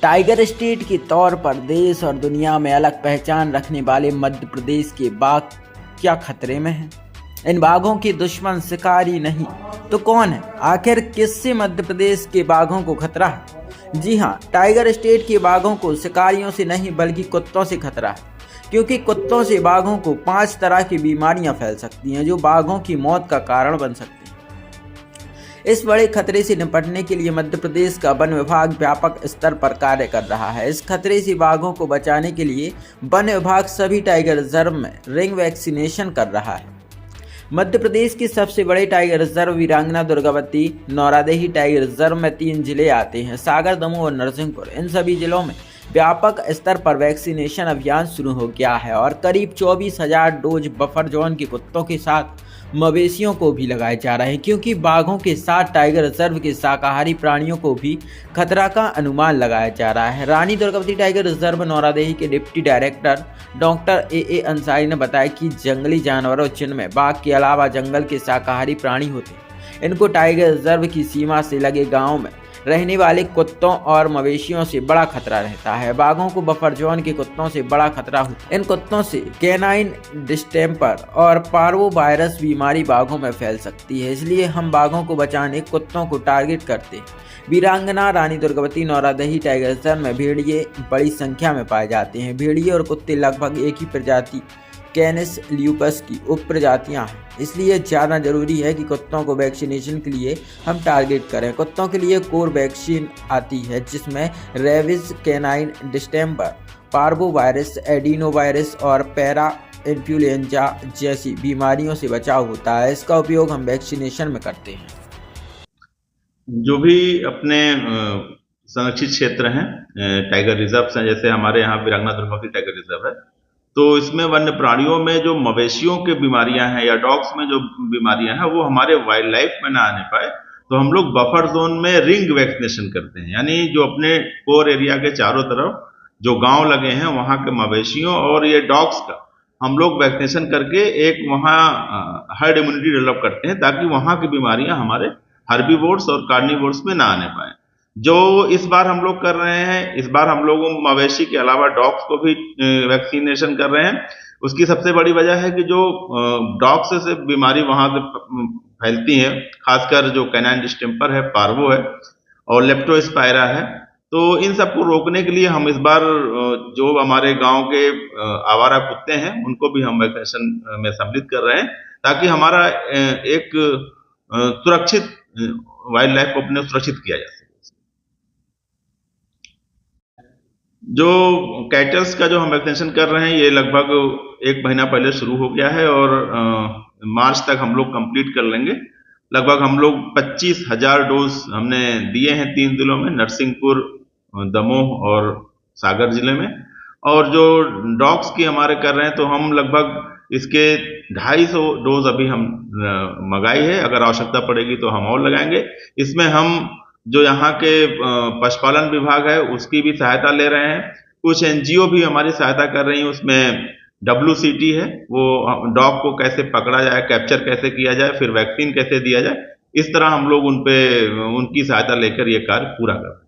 Tiger state के तौर पर देश और दुनिया में अलग पहचान रखने वाले मध्य प्रदेश के बाघ क्या खतरे में हैं? इन बाघों के दुश्मन शिकारी नहीं तो कौन है? आखिर किससे मध्य प्रदेश के बाघों को खतरा है? जी हाँ, टाइगर स्टेट के बाघों को शिकारियों से नहीं बल्कि कुत्तों से खतरा है, क्योंकि कुत्तों से बाघों को 5 तरह की बीमारियां फैल सकती हैं जो बाघों की मौत का कारण बन सकती हैं। इस बड़े खतरे से निपटने के लिए मध्य प्रदेश का वन विभाग व्यापक स्तर पर कार्य कर रहा है। इस खतरे से बाघों को बचाने के लिए वन विभाग सभी टाइगर रिजर्व में रिंग वैक्सीनेशन कर रहा है। मध्य प्रदेश के सबसे बड़े टाइगर रिजर्व वीरांगना, दुर्गावती, नौरादेही टाइगर रिजर्व में 3 जिले आते हैं, सागर, दमोह और नरसिंहपुर। इन सभी जिलों में व्यापक स्तर पर वैक्सीनेशन अभियान शुरू हो गया है और करीब 24,000 डोज बफर जोन के कुत्तों के साथ मवेशियों को भी लगाए जा रहे हैं, क्योंकि बाघों के साथ टाइगर रिजर्व के शाकाहारी प्राणियों को भी खतरा का अनुमान लगाया जा रहा है। रानी दुर्गावती टाइगर रिजर्व नौरादेही के deputy director doctor A Ansari ने बताया कि जंगली जानवरों जिनमें बाघ के अलावा जंगल के शाकाहारी प्राणी होते हैं, इनको टाइगर रिजर्व की सीमा से लगे गाँव में रहने वाले कुत्तों और मवेशियों से बड़ा खतरा रहता है। बाघों को बफर जोन के कुत्तों से बड़ा खतरा होता है। इन कुत्तों से कैनाइन डिस्टेम्पर और पार्वो वायरस बीमारी बाघों में फैल सकती है, इसलिए हम बाघों को बचाने कुत्तों को टारगेट करते हैं। वीरांगना, रानी दुर्गावती, नौरादेही टाइगर रिजर्व में भेड़िए बड़ी संख्या में पाए जाते हैं। भेड़िए और कुत्ते लगभग एक ही प्रजाति कैनिस ल्यूपस की उप प्रजातियां हैं, इसलिए ज़्यादा जरूरी है कि कुत्तों को वैक्सीनेशन के लिए हम टारगेट करें। कुत्तों के लिए कोर वैक्सीन आती है जिसमें rabies, canine distemper, parvo virus, adeno virus और पैरा इन्फ्लुएंजा जैसी बीमारियों से बचाव होता है। इसका उपयोग हम वैक्सीनेशन में करते हैं। जो भी अपने संरक्षित क्षेत्र हैं, टाइगर रिजर्व हैं, जैसे हमारे यहाँ वीरांगना दुर्गावती टाइगर रिजर्व है, तो इसमें वन्य प्राणियों में जो मवेशियों की बीमारियां हैं या डॉग्स में जो बीमारियां हैं वो हमारे वाइल्ड लाइफ में ना आने पाए, तो हम लोग बफर जोन में रिंग वैक्सीनेशन करते हैं। यानी जो अपने कोर एरिया के चारों तरफ जो गांव लगे हैं वहां के मवेशियों और ये डॉग्स का हम लोग वैक्सीनेशन करके एक वहां हर्ड इम्यूनिटी डेवलप करते हैं, ताकि वहां की बीमारियां हमारे हर्बीवोर्स और कार्निवोर्स में ना आने पाए। जो इस बार हम लोग कर रहे हैं, इस बार हम लोग मवेशी के अलावा डॉग्स को भी वैक्सीनेशन कर रहे हैं। उसकी सबसे बड़ी वजह है कि जो डॉग्स से बीमारी वहां से फैलती है, खासकर जो कैनाइन डिस्टेम्पर है, पार्वो है और लेप्टोस्पायरा है, तो इन सबको रोकने के लिए हम इस बार जो हमारे गांव के आवारा कुत्ते हैं उनको भी हम वैक्सीनेशन में सम्मिलित कर रहे हैं, ताकि हमारा एक सुरक्षित वाइल्ड लाइफ को अपने सुरक्षित किया जा सके। जो कैटल्स का जो हम वैक्सीनेशन कर रहे हैं ये लगभग 1 महीना पहले शुरू हो गया है और मार्च तक हम लोग कंप्लीट कर लेंगे। लगभग हम लोग 25,000 डोज हमने दिए हैं 3 जिलों में, नरसिंहपुर, दमोह और सागर जिले में। और जो डॉग्स की हमारे कर रहे हैं तो हम लगभग इसके 250 डोज अभी हम मंगाई है। अगर आवश्यकता पड़ेगी तो हम और लगाएंगे। इसमें हम जो यहाँ के पशुपालन विभाग है उसकी भी सहायता ले रहे हैं, कुछ एनजीओ भी हमारी सहायता कर रही हैं। उसमें WCT है, वो डॉग को कैसे पकड़ा जाए, कैप्चर कैसे किया जाए, फिर वैक्सीन कैसे दिया जाए, इस तरह हम लोग उनकी सहायता लेकर ये कार्य पूरा कर रहे हैं।